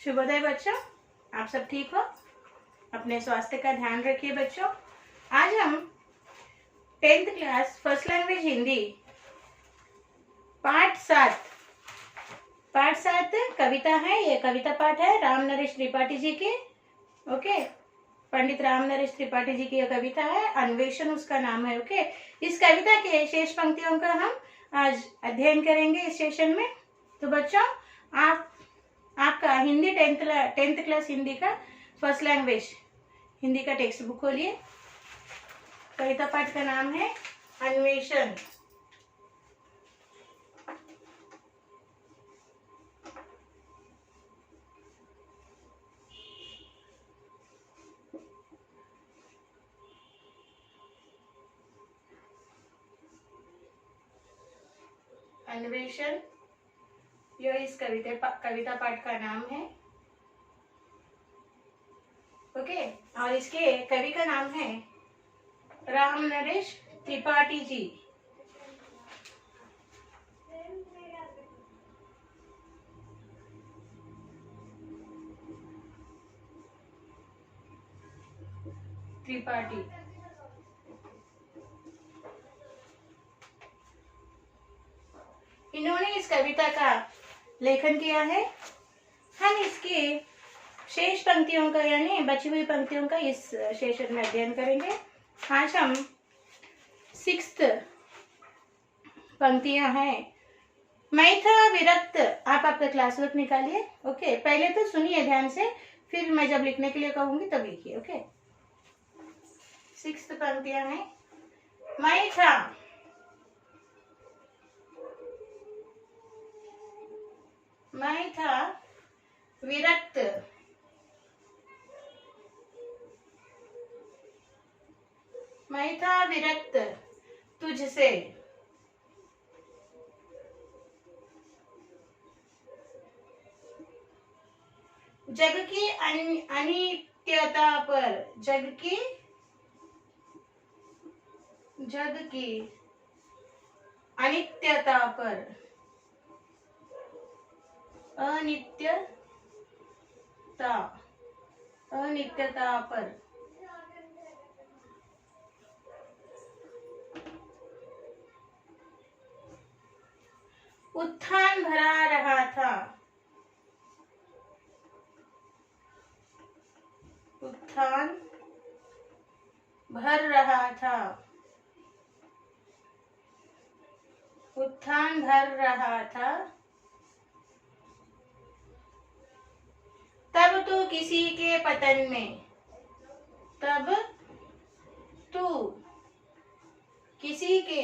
शुभोदय बच्चों, आप सब ठीक हो? अपने स्वास्थ्य का ध्यान रखिए बच्चों। आज हम 10th class first language Hindi पाठ 7 कविता है। ये कविता पाठ है राम नरेश त्रिपाठी जी की। ओके, पंडित राम नरेश त्रिपाठी जी की यह कविता है, अन्वेषण उसका नाम है। ओके, इस कविता के शेष पंक्तियों का हम आज अध्ययन करेंगे इस सेशन में। तो बच्चों, आपका हिंदी 10th क्लास हिंदी का फर्स्ट लैंग्वेज हिंदी का टेक्स्ट बुक खोलिए। कविता पाठ का नाम है अन्वेषण। अन्वेषण यह इस कविता पाठ का नाम है। ओके, और इसके कवि का नाम है राम नरेश त्रिपाठी जी। त्रिपाठी इन्होंने इस कविता का लेखन किया है। हम इसके शेष पंक्तियों का यानी बची हुई पंक्तियों का इस सेशन में अध्ययन करेंगे। आज हम 6th पंक्तियां हैं। मैं था विरक्त। आप आपका क्लास वर्क निकालिए। ओके, पहले तो सुनिए ध्यान से, फिर मैं जब लिखने के लिए कहूंगी तब लिखिए। ओके, 6th पंक्तियां हैं। मैं था विरक्त। मैं था विरक्त तुझसे। जग की अनित्यता पर। जग की अनित्यता पर। अनित्यता पर उत्थान भरा रहा था। उत्थान भर रहा था। उत्थान भर रहा था। तब तू किसी के पतन में। तब तू किसी के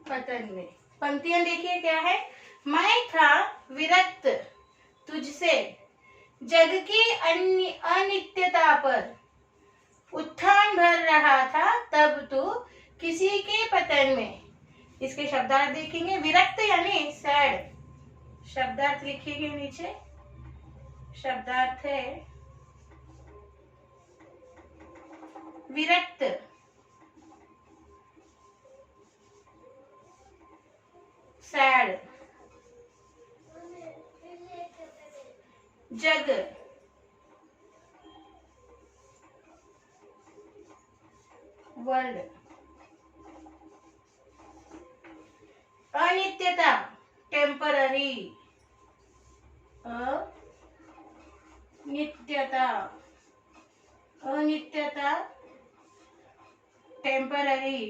पतन में। पंक्तियां देखिए क्या है। मैं था विरक्त तुझसे, जग की अनित्यता पर उत्थान भर रहा था, तब तू किसी के पतन में। इसके शब्दार्थ देखेंगे। विरक्त यानी सैड। शब्दार्थ लिखिएगा नीचे। शब्दार्थ है विरक्त, सैड, जग, वर्ल्ड, अनित्यता, टेम्पररी, अनित्यता, टेम्पररी,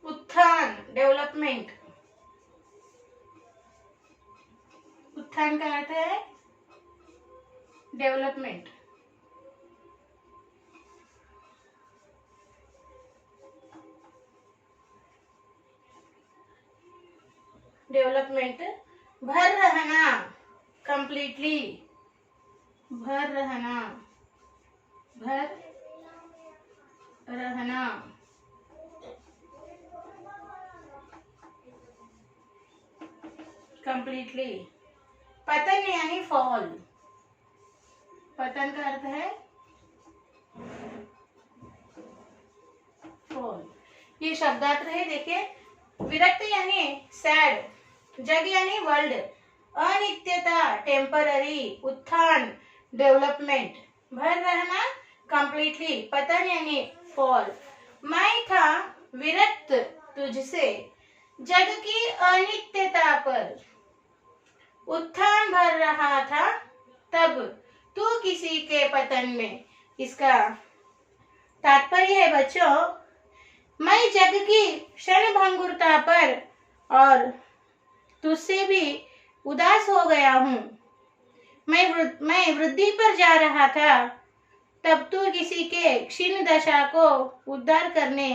उत्थान, डेवलपमेंट। उत्थान का अर्थ है डेवलपमेंट। डेवलपमेंट। भर रहना, कंप्लीटली। भर रहना, भर रहना, कंप्लीटली। पतन यानी फॉल, पतन का अर्थ है फॉल। ये शब्दार्थ है, देखिए। विरक्त यानी सैड, जग यानी वर्ल्ड, अनित्यता टेम्पररी, उत्थान डेवलपमेंट, भर रहना कंप्लीटली, पतन यानी फॉल। मैं था विरक्त तुझसे, जग की अनित्यता पर, उत्थान भर रहा था तब तू किसी के पतन में। इसका तात्पर्य है बच्चों, मैं जग की क्षण भंगुरता पर और तुझसे भी उदास हो गया हूँ। मैं वृद्धि पर जा रहा था, तब तू किसी के क्षीण दशा को उद्धार करने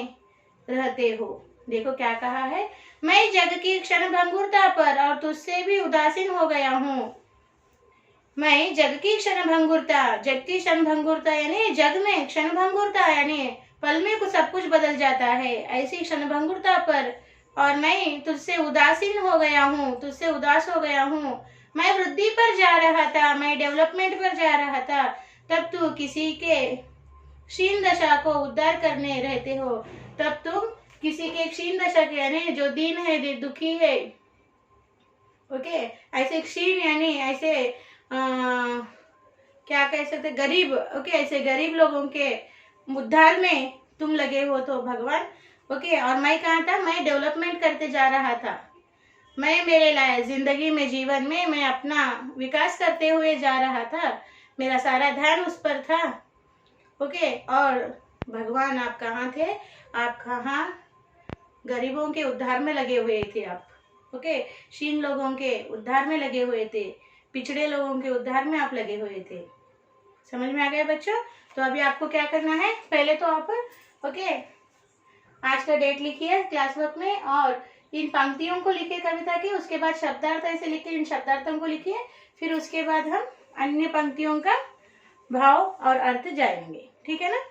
रहते हो। देखो क्या कहा है, मैं जग की क्षण भंगुरता पर और तुझसे भी उदासीन हो गया हूँ। मैं जग की क्षण भंगुरता, जग की क्षण भंगुरता यानी जग में क्षण भंगुरता यानी पल में कुछ सब कुछ बदल जाता है, ऐसी क्षण भंगुरता पर और मैं तुझसे उदासीन हो गया हूँ, तुझसे उदास हो गया हूँ। मैं वृद्धि पर जा रहा था, मैं डेवलपमेंट पर जा रहा था, तब तू किसी के क्षीण दशा को उद्धार करने रहते हो। तब तुम किसी के क्षीण दशा के यानी जो दीन है, दुखी है, ओके, ऐसे क्षीण यानी ऐसे क्या कह सकते, गरीब, ओके, ऐसे गरीब लोगों के उद्धार में तुम लगे हो तो भगवान, ओके। और मैं कहाँ था, मैं डेवलपमेंट करते जा रहा था, मैं मेरे लायक जिंदगी में, जीवन में मैं अपना विकास करते हुए जा रहा था, मेरा सारा ध्यान उस पर था, ओके। और भगवान आप कहाँ थे, आप कहाँ गरीबों के उद्धार में लगे हुए थे आप, ओके, क्षीण लोगों के उद्धार में लगे हुए थे, पिछड़े लोगों के उद्धार में आप लगे हुए थे। समझ में आ गया बच्चों? तो अभी आपको क्या करना है, पहले तो आप, ओके, आज का डेट लिखिए क्लास वर्क में और इन पंक्तियों को लिखिए कविता की, उसके बाद शब्दार्थ ऐसे लिख के इन शब्दार्थों को लिखिए, फिर उसके बाद हम अन्य पंक्तियों का भाव और अर्थ जानेंगे, ठीक है ना।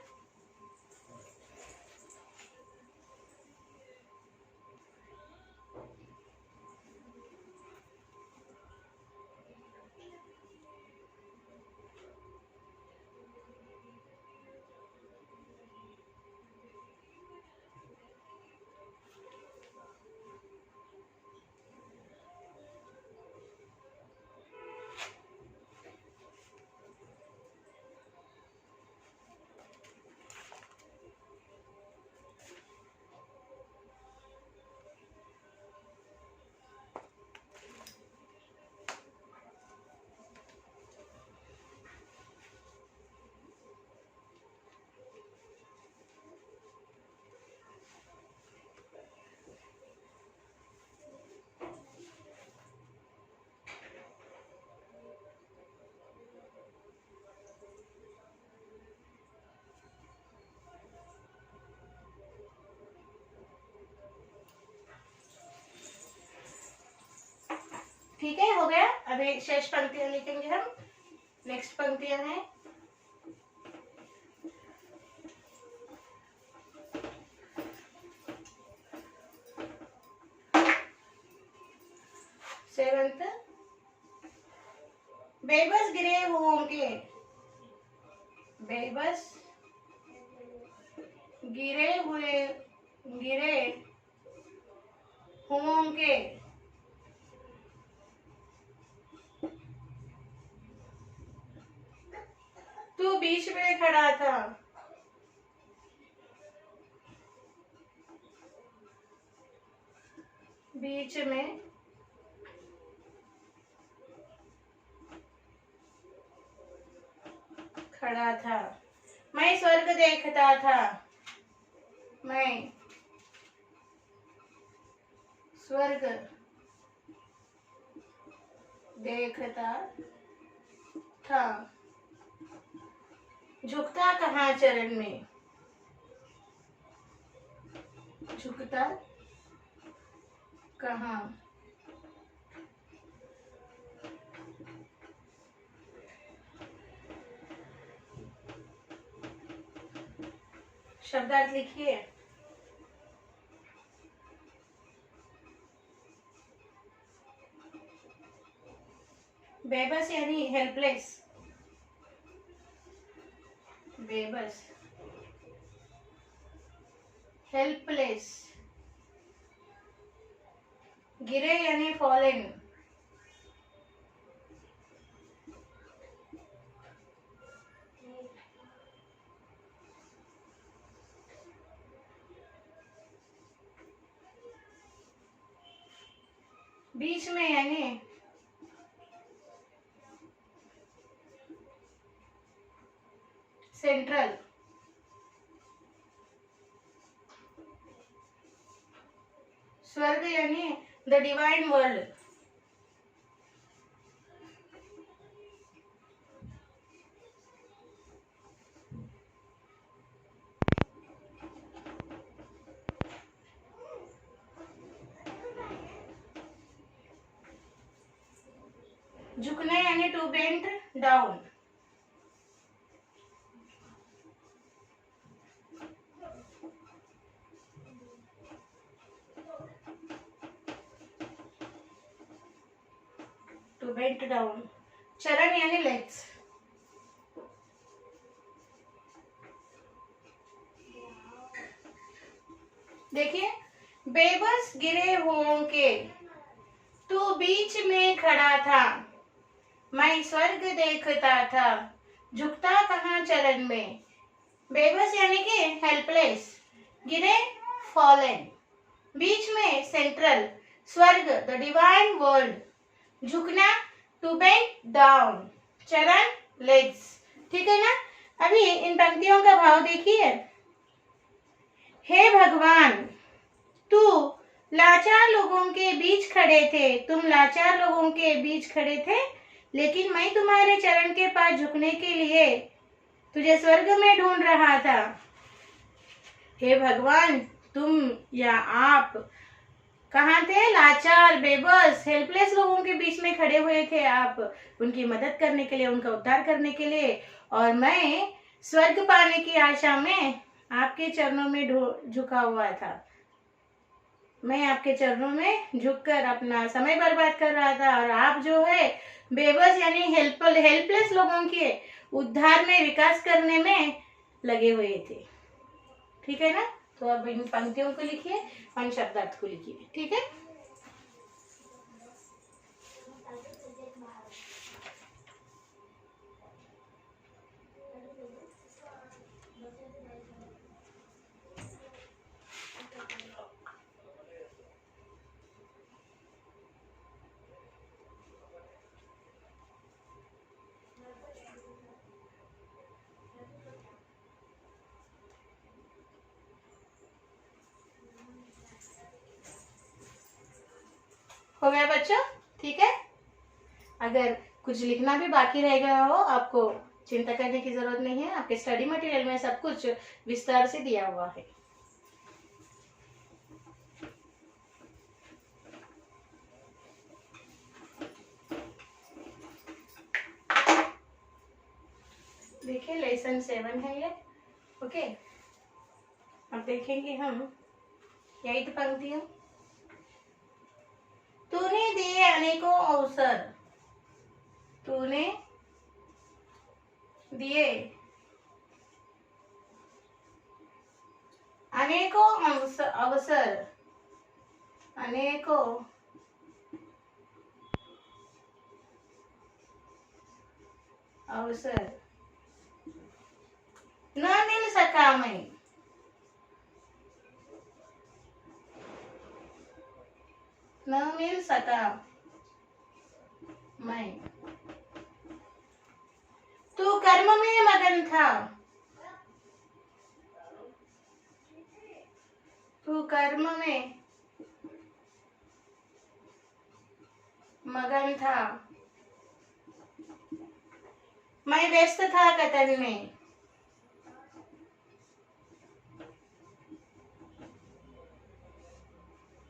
ठीक है, हो गया। अभी शेष पंक्तियां लिखेंगे हम। नेक्स्ट पंक्तियां हैं, सेवंथ, बेबस गिरे होंगे, बेबस गिरे होंगे, तू बीच में खड़ा था, बीच में खड़ा था, मैं स्वर्ग देखता था, मैं स्वर्ग देखता था, झुकता कहाँ चरण में, झुकता कहाँ, शब्दार्थ लिखिए। बेबस यानी हेल्पलेस, बेबस, हेल्पलेस। गिरे यानी फॉलन, बीच में यानी सेंट्रल, स्वर्ग यानी द डिवाइन वर्ल्ड, झुकना यानी to bend down, to bend down. चरण यानी लेग्स, देखिए, बेबस गिरे हुओं के तू बीच में खड़ा था, मैं स्वर्ग देखता था, झुकता कहाँ चरण में। बेबस यानी कि हेल्पलेस, गिरे फॉलन, बीच में सेंट्रल, स्वर्ग द डिवाइन वर्ल्ड, झुकना टू बेंड डाउन, चरण लेग्स। ठीक है ना। अभी इन पंक्तियों का भाव देखिए। हे भगवान, तू लाचार लोगों के बीच खड़े थे, तुम लाचार लोगों के बीच खड़े थे, लेकिन मैं तुम्हारे चरण के पास झुकने के लिए तुझे स्वर्ग में ढूंढ रहा था। हे भगवान, तुम या आप कहाँ थे? लाचार, बेबस, हेल्पलेस लोगों के बीच में खड़े हुए थे आप, उनकी मदद करने के लिए, उनका उद्धार करने के लिए, और मैं स्वर्ग पाने की आशा में आपके चरणों में झुका हुआ था। मैं आपके चरणों में झुककर अपना समय बर्बाद कर रहा था, और आप जो है बेबस यानी हेल्पलेस लोगों के उद्धार में, विकास करने में लगे हुए थे। ठीक है ना। तो अब इन पंक्तियों को लिखिए और शब्दार्थ को लिखिए। ठीक है। हो गया बच्चों? ठीक है। अगर कुछ लिखना भी बाकी रह गया हो, आपको चिंता करने की जरूरत नहीं है, आपके स्टडी मटेरियल में सब कुछ विस्तार से दिया हुआ है। देखिए, लेसन 7 है ये। ओके, अब देखेंगे हम 8 पंक्तियां। तूने दिए अनेकों अवसर, तूने दिए अनेकों अवसर, अनेकों अवसर, न मिल सका मैं, न मिल सका मैं। तू कर्म में मगन था, तू कर्म में मगन था, मैं व्यस्त था कथन में।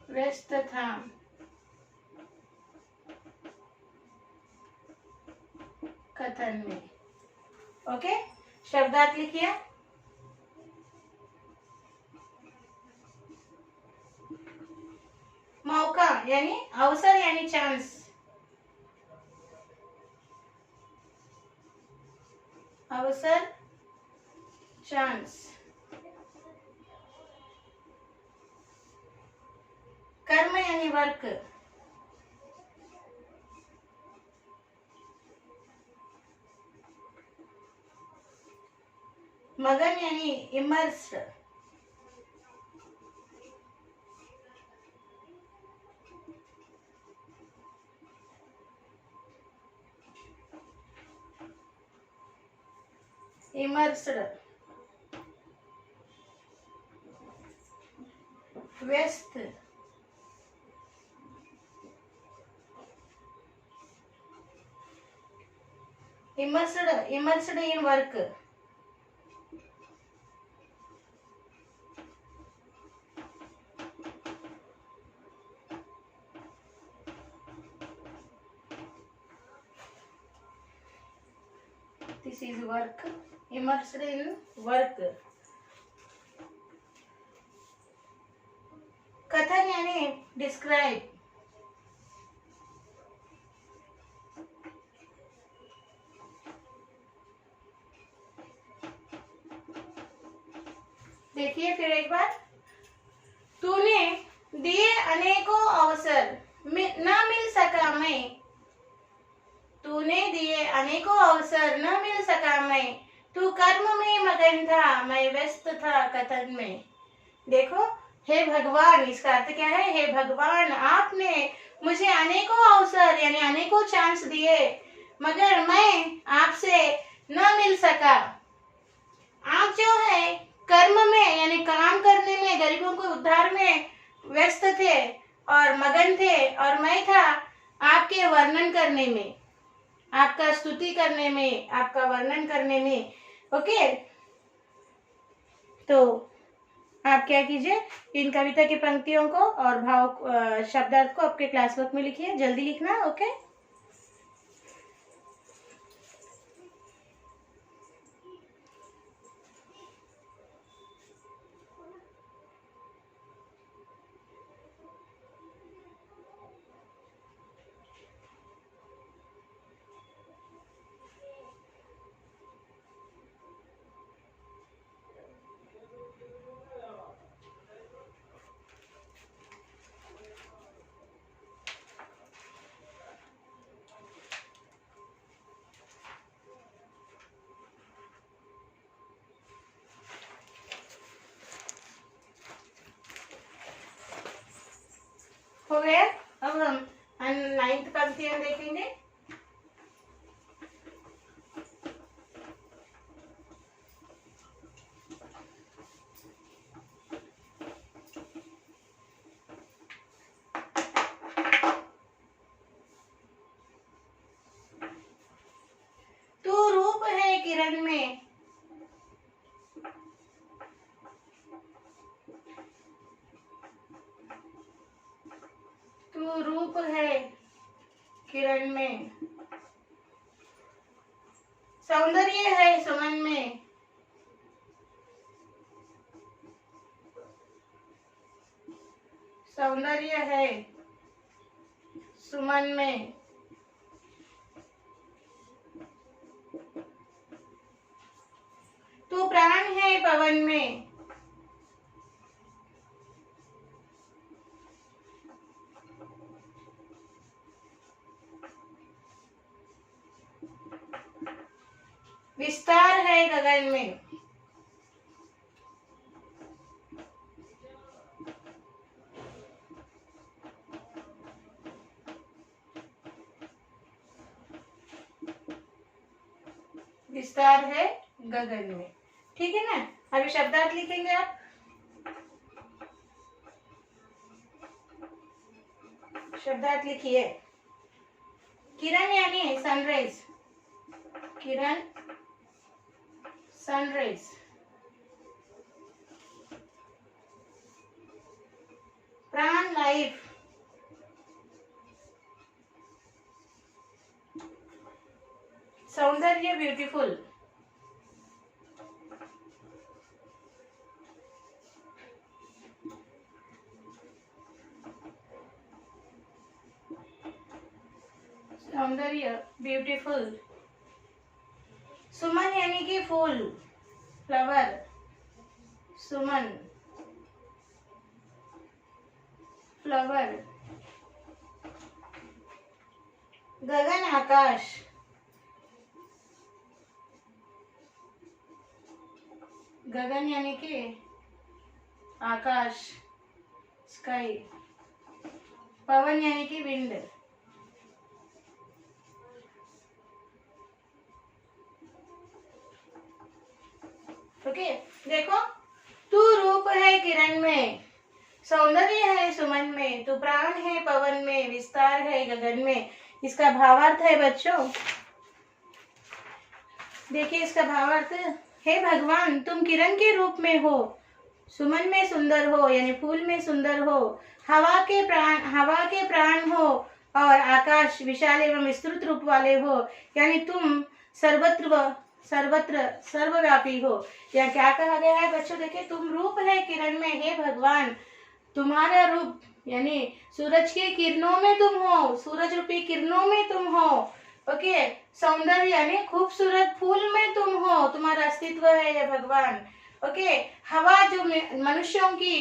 व्यस्त था कथन में। ओके, शब्दार्थ लिखिए। मौका यानी अवसर यानी चांस, अवसर, चांस। कर्म यानी वर्क, मगन यानी इमर्स्ड, इमर्स्ड, व्यस्त, immersed in work, this is work, immersed in work. कथन यानी डिस्क्राइब, देखिए फिर एक बार, तूने दिए अनेकों अवसर न मिल सका मैं, तूने दिए अनेकों अवसर न मिल सका मैं, तू कर्म में मगन था मैं व्यस्त था कथन में। देखो, हे भगवान, इसका अर्थ क्या है? हे भगवान, आपने मुझे अनेकों अवसर यानी अनेकों चांस दिए, मगर मैं आपसे न मिल सका। आप जो है कर्म में यानी काम करने में, गरीबों को उद्धार में व्यस्त थे और मगन थे, और मैं था आपके वर्णन करने में, आपका स्तुति करने में, आपका वर्णन करने में। ओके, तो आप क्या कीजिए, इन कविता की पंक्तियों को और भाव शब्दार्थ को आपके क्लास वर्क में लिखिए, जल्दी लिखना। ओके, हो गया। अब हम 9th पंक्तियां देखेंगे। तू रूप है किरण में, तू रूप है किरण में, सौंदर्य है सुमन में, सौंदर्य है सुमन में, तू प्राण है पवन में, विस्तार है गगन में, विस्तार है गगन में। ठीक है ना? अभी शब्दार्थ लिखेंगे आप। शब्दार्थ लिखिए। किरण यानी सनराइज, किरण सनराइज, प्राण लाइफ, सौंदर्य ब्यूटीफुल, सौंदर्य ब्यूटीफुल, सुमन यानी कि फूल, फ्लावर, सुमन, फ्लावर। गगन आकाश, गगन यानी कि आकाश, स्काई। पवन यानी कि विंड। ओके, देखो, तू रूप है किरण में, सौंदर्य है सुमन में, तू प्राण है पवन में, विस्तार है गगन में। इसका भावार्थ है बच्चों, देखिए इसका भावार्थ, हे भगवान तुम किरण के रूप में हो, सुमन में सुंदर हो यानी फूल में सुंदर हो, हवा के प्राण हो, और आकाश विशाल एवं विस्तृत रूप वाले हो, यानी तुम सर्वत्र सर्वव्यापी हो। या क्या कहा गया है बच्चों, देखिए, तुम रूप है किरण में, हे भगवान तुम्हारा रूप यानी सूरज के किरणों में तुम हो, सूरज रूपी किरणों में तुम हो। ओके, सौंदर्य यानी खूबसूरत फूल में तुम हो, तुम्हारा अस्तित्व है ये भगवान। ओके, हवा जो मनुष्यों की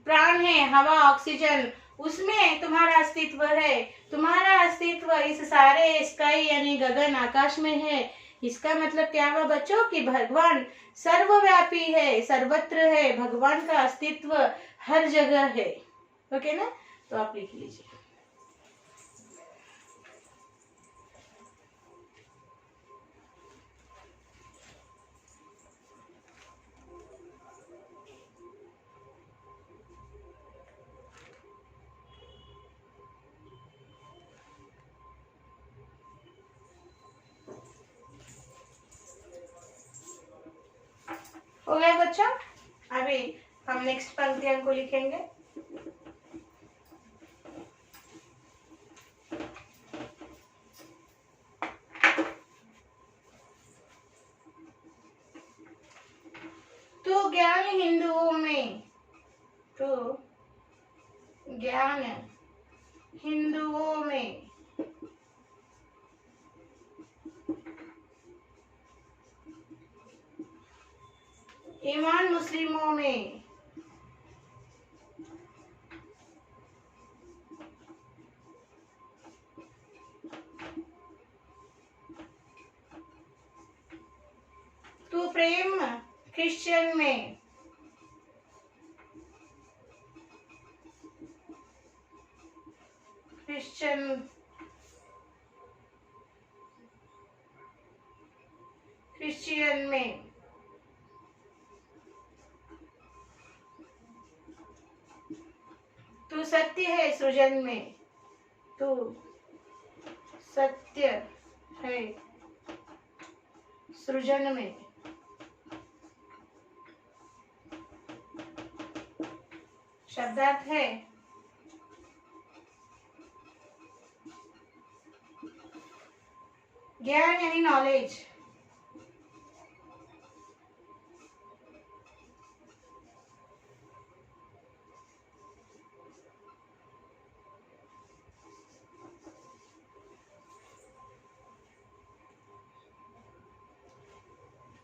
प्राण है, हवा ऑक्सीजन, उसमें तुम्हारा अस्तित्व है। तुम्हारा अस्तित्व इस सारे स्काई यानी गगन आकाश में है। इसका मतलब क्या हुआ बच्चों कि भगवान सर्वव्यापी है, सर्वत्र है, भगवान का अस्तित्व हर जगह है। ओके ना, तो आप लिख लीजिए। हो गया बच्चा, अभी हम नेक्स्ट पंक्तियों को लिखेंगे। तो ज्ञान हिंदुओं में, तो ज्ञान हिंदुओं में, ईमान मुस्लिमों में, तो प्रेम क्रिश्चियन में, क्रिश्चियन में, तू सत्य है सृजन में, तू सत्य है सृजन में। शब्दार्थ है ज्ञान यानी नॉलेज,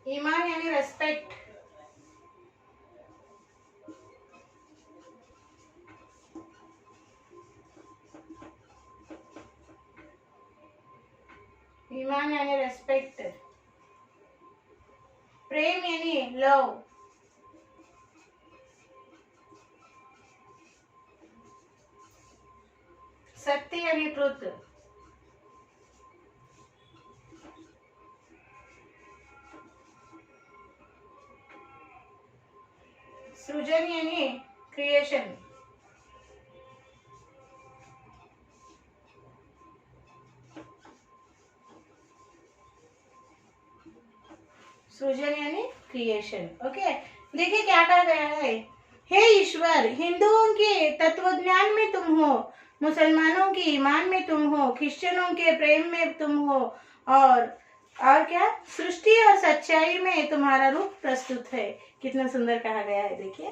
ईमान यानी रेस्पेक्ट, ईमान यानी रेस्पेक्ट, प्रेम यानी लव, सत्य यानी ट्रुथ, सृजन यानी क्रिएशन, सृजन यानी क्रिएशन। ओके, देखिए क्या कहा गया है, हे ईश्वर हिंदुओं के तत्वज्ञान में तुम हो, मुसलमानों की ईमान में तुम हो, क्रिश्चियनों के प्रेम में तुम हो, और क्या, सृष्टि और सच्चाई में तुम्हारा रूप प्रस्तुत है। कितना सुंदर कहा गया है, देखिए,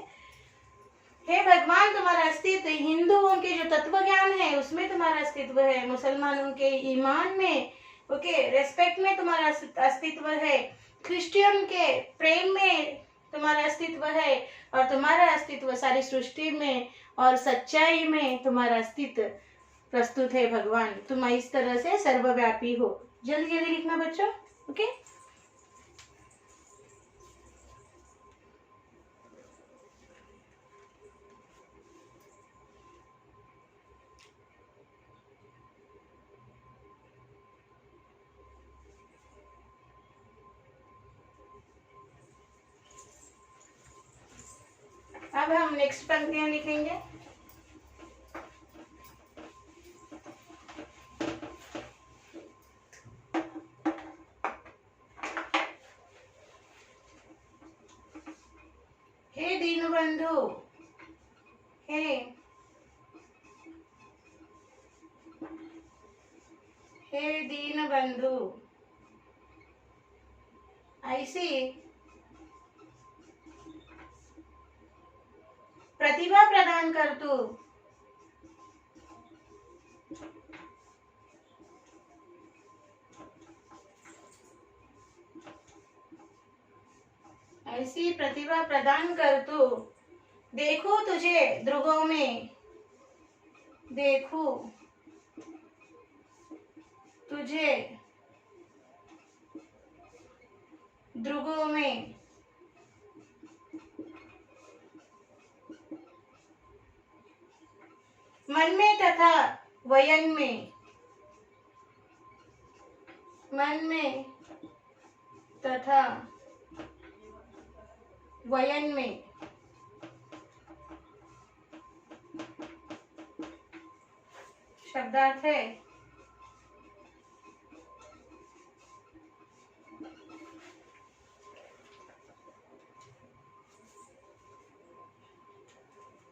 हे भगवान तुम्हारा अस्तित्व, हिंदुओं के जो तत्व ज्ञान है उसमें तुम्हारा अस्तित्व है, मुसलमानों के ईमान में, ओके, रेस्पेक्ट में तुम्हारा अस्तित्व है, क्रिश्चियन के प्रेम में तुम्हारा अस्तित्व है और तुम्हारा अस्तित्व सारी सृष्टि में और सच्चाई में तुम्हारा अस्तित्व प्रस्तुत है भगवान। तुम इस तरह से सर्वव्यापी हो। जल्दी जल्दी लिखना बच्चों, ओके। अब हम नेक्स्ट पंक्तियां लिखेंगे। हे दीनबंधु, हे दीनबंधु, ऐसी प्रतिभा प्रदान कर तू। ऐसी प्रतिभा प्रदान कर तू। देखो तुझे ध्रुवों में, देखो तुझे ध्रुवों में, मन में तथा वयन में, मन में तथा वयन में। शब्दार्थ है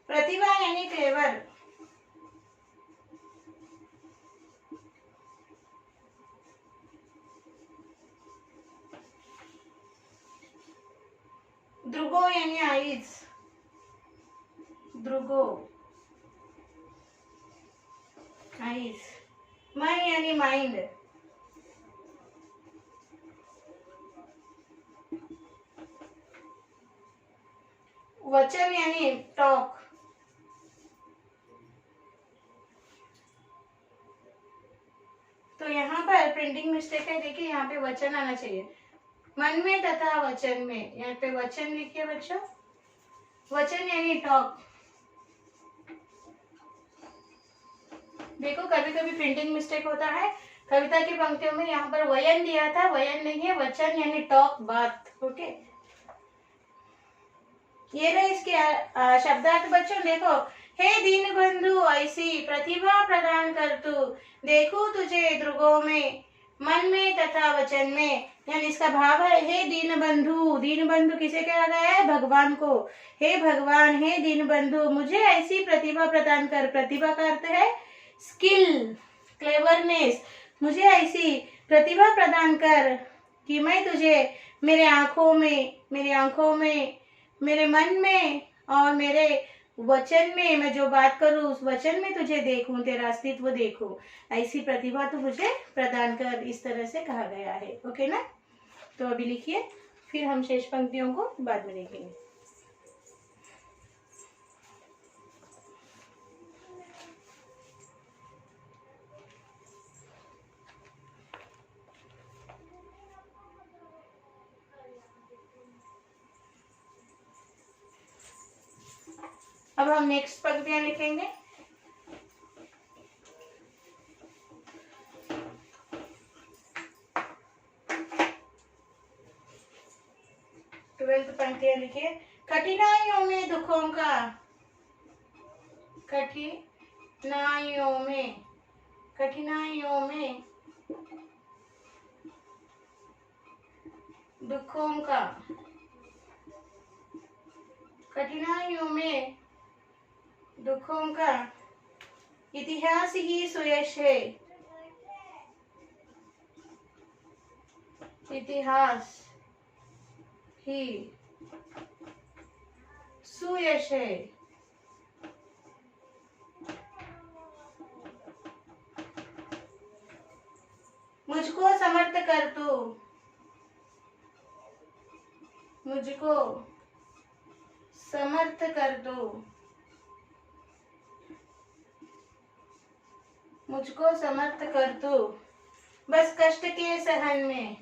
प्रतिभा यानी क्लेवर, ध्रुवो यानी आईज, ध्रुवो आईज। मन यानी माइंड, वचन यानी टॉक, तो यहाँ पर प्रिंटिंग मिस्टेक है। देखिए यहाँ पे वचन आना चाहिए, मन में तथा वचन में। यहाँ पे वचन लिखिए बच्चों, वचन यानी टॉक। देखो कभी कभी प्रिंटिंग मिस्टेक होता है। कविता की पंक्तियों में यहाँ पर वयन दिया था, वयन नहीं है, वचन यानी टॉक, बात। ओके, ये रहे इसके शब्दार्थ बच्चों। देखो, हे दीन बंधु ऐसी प्रतिभा प्रदान कर तू। देखो तुझे ध्रुवों में, मन में तथा वचन में। यानी इसका भाव है, हे दीन बंधु। दीन बंधु किसे कहा गया है? भगवान को। हे भगवान, हे दीन बंधु, मुझे ऐसी प्रतिभा प्रदान कर। प्रतिभा का अर्थ है स्किल, क्लेवरनेस। मुझे ऐसी प्रतिभा प्रदान कर कि मैं तुझे मेरे आंखों में, मेरे मन में और मेरे वचन में, मैं जो बात करूं उस वचन में तुझे देखूं, तेरा अस्तित्व देखूं। ऐसी प्रतिभा तो मुझे प्रदान कर, इस तरह से कहा गया है। ओके ना? तो अभी लिखिए, फिर हम शेष पंक्तियों को बाद में देखेंगे। अब हम नेक्स्ट पंक्तियां लिखेंगे। ट्वेल्थ पंक्तियां लिखिए। कठिनाइयों में दुखों का, कठिनाइयों में दुखों का, कठिनाइयों में दुखों का इतिहास ही सुयश है। इतिहास ही सुयश है। मुझको समर्थ कर तू, मुझको समर्थ कर दो, मुझको समर्थ कर दो, बस कष्ट के सहन में,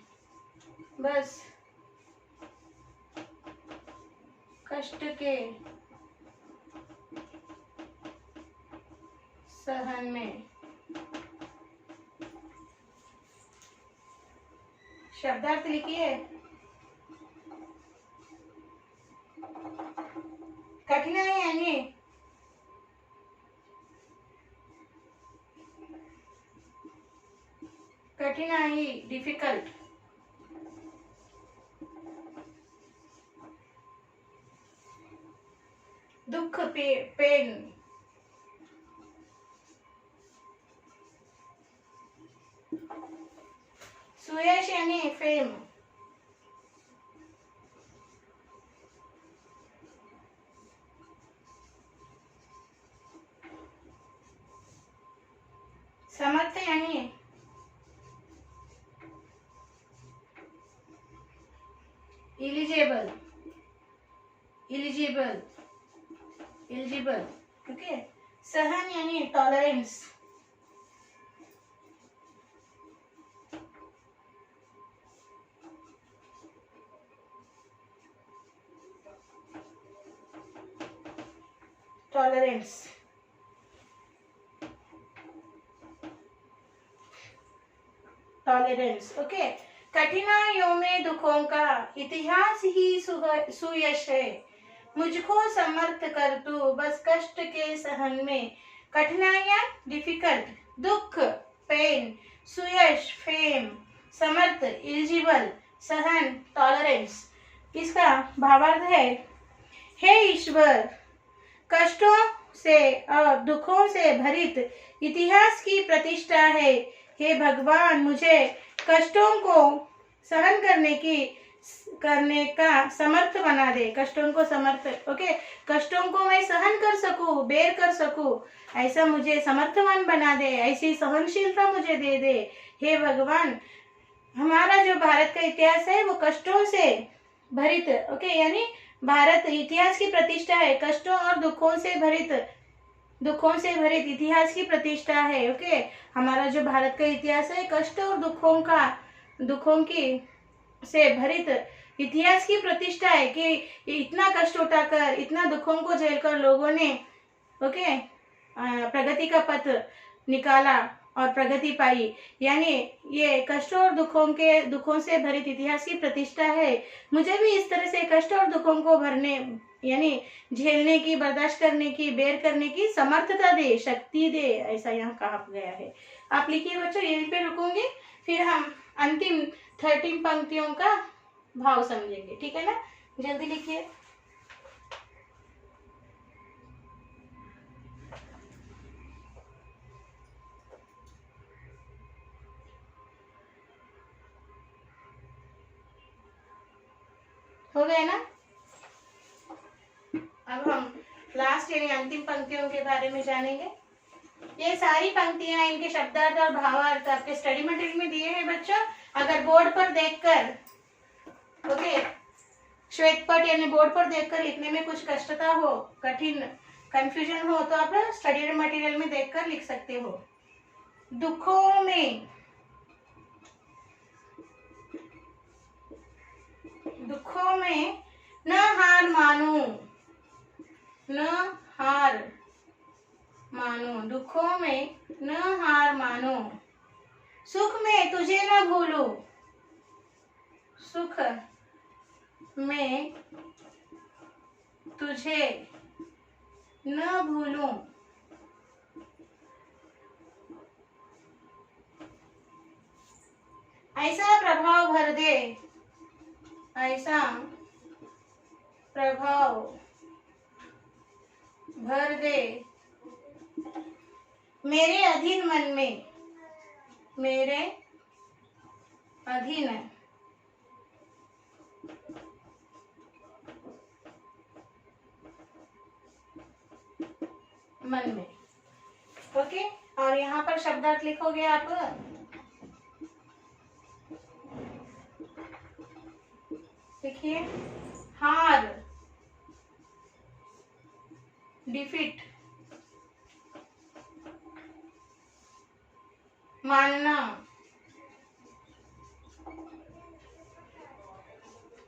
बस कष्ट के सहन में। शब्दार्थ लिखिए। कठिनाई यानी कठिनाई, डिफिकल्ट। दुख, पेन। सुयश यानी फेम। समर्थ यानी एलिजिबल, एलिजिबल, एलिजिबल। ओके। सहन यानी टॉलरेंस, टॉलरेंस। टॉलरेंस। ओके। कठिनाइयों में दुखों का इतिहास ही सुयश है, मुझको समर्थ कर तू, बस कष्ट के सहन में। कठिनाइयां, डिफिकल्ट। दुख, पेन। सुयश, फेम। समर्थ, एलिजिबल। सहन, टॉलरेंस। इसका भावार्थ है, हे ईश्वर, कष्टों से और दुखों से भरित इतिहास की प्रतिष्ठा है। हे भगवान, मुझे कष्टों को सहन करने का समर्थ बना दे। कष्टों को समर्थ, ओके, कष्टों को मैं सहन कर सकूं, बेर कर सकूं, ऐसा मुझे समर्थवान बना दे, ऐसी सहनशीलता मुझे दे दे। हे भगवान, हमारा जो भारत का इतिहास है वो कष्टों से भरित, ओके, यानी भारत इतिहास की प्रतिष्ठा है, कष्टों और दुखों से भरित इतिहास की प्रतिष्ठा है। ओके। हमारा जो भारत का इतिहास है कष्ट और दुखों की से भरित इतिहास की प्रतिष्ठा है कि इतना कष्ट उठाकर, इतना दुखों को झेलकर लोगों ने, ओके, प्रगति का पथ निकाला और प्रगति पाई। यानी ये कष्टों और दुखों से भरित इतिहास की प्रतिष्ठा है। मुझे भी इस तरह से कष्ट और दुखों को भरने, यानी झेलने की, बर्दाश्त करने की, बेर करने की समर्थता दे, शक्ति दे, ऐसा यहाँ कहा गया है। आप लिखिए बच्चों, यहीं पे रुकूंगी, फिर हम अंतिम 13 पंक्तियों का भाव समझेंगे, ठीक है ना। जल्दी लिखिए। हो गए ना। अब हम लास्ट यानी अंतिम पंक्तियों के बारे में जानेंगे। ये सारी पंक्तियां, इनके शब्दार्थ और भावार्थ आपके स्टडी मटेरियल में दिए हैं बच्चों। अगर बोर्ड पर देखकर, ओके, श्वेत पट यानी बोर्ड पर देखकर लिखने में कुछ कष्टता हो, कठिन कंफ्यूजन हो, तो आप स्टडी मटेरियल में देखकर लिख सकते हो। दुखों में न हार मानू, न हार मानो, दुखों में न हार मानो, सुख में तुझे न भूलूं, सुख में तुझे न भूलूं, ऐसा प्रभाव भर दे, ऐसा प्रभाव भर दे मेरे अधीन मन में, मेरे अधीन मन में। ओके। और यहाँ पर शब्दार्थ लिखोगे आप। देखिए, हार, डिफीट, मानना,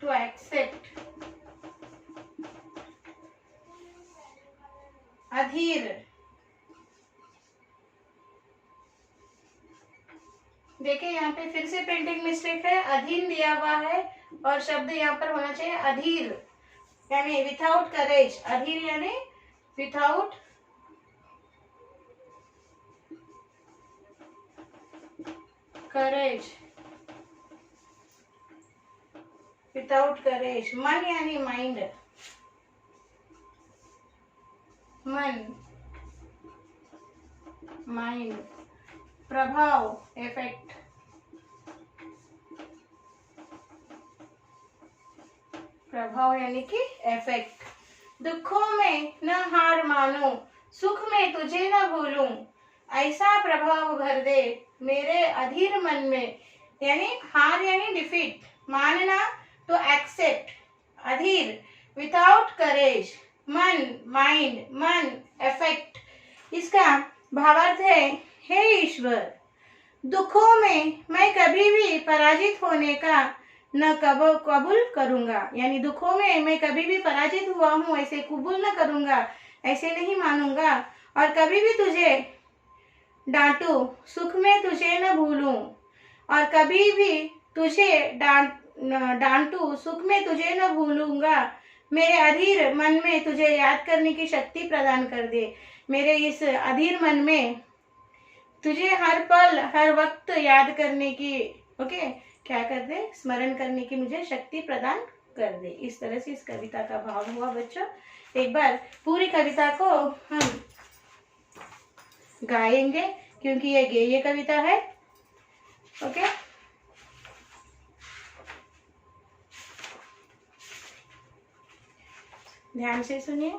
टू एक्सेप्ट, अधीर। देखिए यहाँ पे फिर से प्रिंटिंग मिस्टेक है, अधीन दिया हुआ है और शब्द यहाँ पर होना चाहिए अधीर, यानी विथआउट करेज। अधीर यानी विथआउट करेज, विथआउट करेज। मन यानी माइंड, मन, माइंड। प्रभाव, इफेक्ट, प्रभाव यानी कि इफेक्ट। दुखों में न हार मानो, सुख में तुझे न भूलूं, ऐसा प्रभाव भर दे मेरे अधीर मन में। यानी हार यानी डिफीट, मानना टू एक्सेप्ट, अधीर विथआउट करेज, मन माइंड, मन इफेक्ट। इसका भावार्थ है, हे ईश्वर, दुखों में मैं कभी भी पराजित होने का न कबूल करूंगा। यानी दुखों में मैं कभी भी पराजित हुआ हूँ ऐसे कबूल न करूंगा, ऐसे नहीं मानूंगा, और कभी भी तुझे डांटू, सुख में तुझे न भूलूं, और कभी भी तुझे डांटू, सुख में तुझे न भूलूंगा। मेरे अधीर मन में तुझे याद करने की शक्ति प्रदान कर दे। मेरे इस अधीर मन में तुझे हर पल हर वक्त याद करने की, ओके, क्या कर दे, स्मरण करने की मुझे शक्ति प्रदान कर दे। इस तरह से इस कविता का भाव हुआ बच्चों। एक बार पूरी कविता को हम गाएंगे क्योंकि ये गेय कविता है, ओके। ध्यान से सुनिए।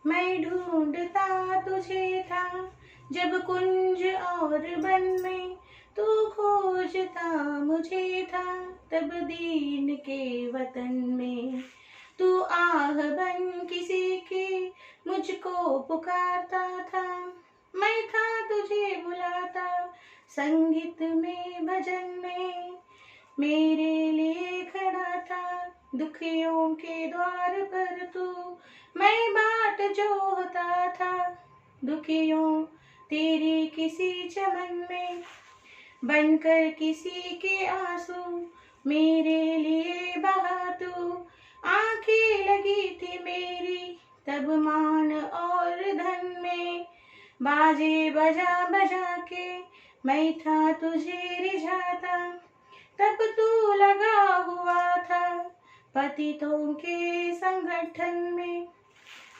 मैं ढूंढता तुझे था जब कुंज और वन में, तू खोजता मुझे था तब दीन के वतन में। तू आह बन किसी की मुझको पुकारता था, मैं था तुझे बुलाता संगीत में भजन में। मेरे लिए खड़ा था दुखियों के द्वार पर तू, मैं बाट जोहता था दुखियों तेरी किसी चमन में। बनकर किसी के आंसू मेरे लिए बहा तू, आंखें लगी थी मेरी तब मान और धन में। बाजे बजा बजा के मैं था तुझे रिझाता, तब तू लगा हुआ था पतितों के संगठन में।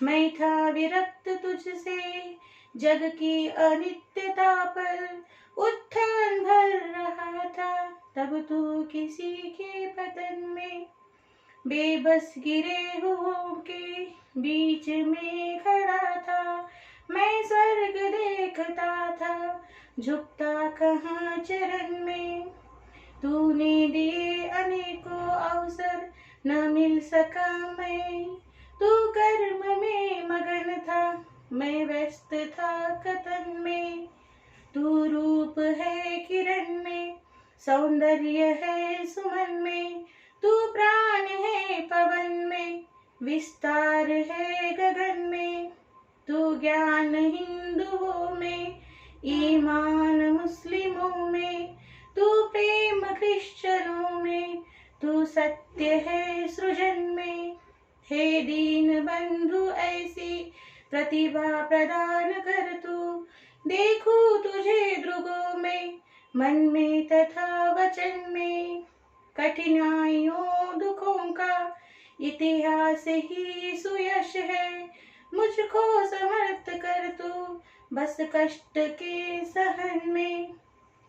मैं था विरक्त तुझसे जग की अनित्यता पर, उत्थान भर रहा था तब तू किसी के पतन में। बेबस गिरे हुओं के बीच में खड़ा था, मैं स्वर्ग देखता था झुकता कहाँ चरण में। तूने दिए अनेकों अवसर न मिल सका मैं, तू कर्म में मगन था मैं व्यस्त था कथन में। तू रूप है किरण में, सौंदर्य है सुमन में, तू प्राण है पवन में, विस्तार है गगन में। तू ज्ञान हिंदुओं में, ईमान मुस्लिमों में, तू प्रेम क्रिश्चनों में, तू सत्य है सृजन में। हे दीन बंधु ऐसी प्रतिभा प्रदान कर तू, देखूं तुझे दृगों में, मन में तथा वचन में। कठिनाइयों दुखों का इतिहास ही सुयश है, मुझको समर्थ कर तू बस कष्ट के सहन में।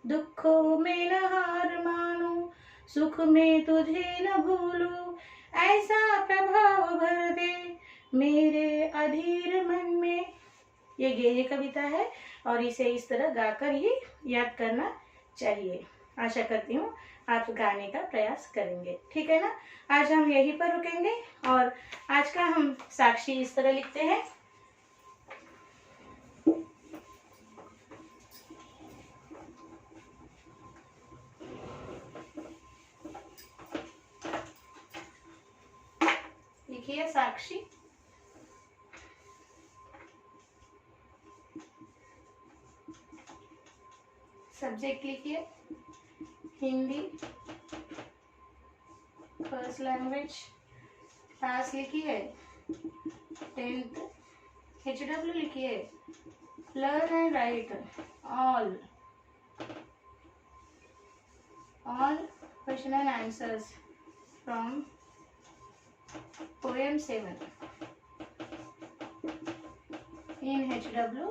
दुखों में न हार मानूं, सुख में तुझे न भूलूं, ऐसा प्रभाव भर दे मेरे अधीर मन में। ये गेय कविता है और इसे इस तरह गाकर ही याद करना चाहिए। आशा करती हूँ आप गाने का प्रयास करेंगे, ठीक है ना। आज हम यहीं पर रुकेंगे और आज का हम साक्षी इस तरह लिखते हैं। लिखिए साक्षी। सब्जेक्ट लिखिए हिंदी फर्स्ट लैंग्वेज। पास लिखिए 10th। HW लिखिए learn and right all question and answers from poem 7 in HW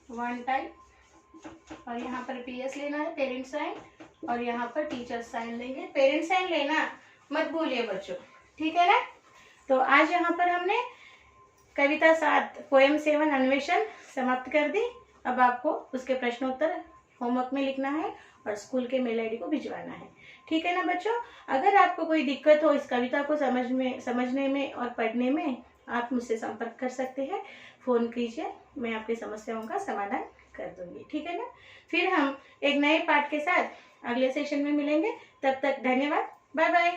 one time. और यहाँ पर PS लेना है, पेरेंट्स साइन, और यहाँ पर टीचर्स साइन लेंगे। पेरेंट्स साइन लेना मत भूलिए बच्चों, ठीक है ना। तो आज यहाँ पर हमने कविता 7 पोएम 7 अन्वेषण समाप्त कर दी। अब आपको उसके प्रश्नोत्तर होमवर्क में लिखना है और स्कूल के मेल ID को भिजवाना है, ठीक है ना बच्चों। अगर आपको कोई दिक्कत हो इस कविता को समझने में और पढ़ने में, आप मुझसे संपर्क कर सकते हैं, फ़ोन कीजिए, मैं आपकी समस्याओं का समाधान कर दूंगी, ठीक है ना। फिर हम एक नए पाठ के साथ अगले सेशन में मिलेंगे। तब तक धन्यवाद, बाय बाय।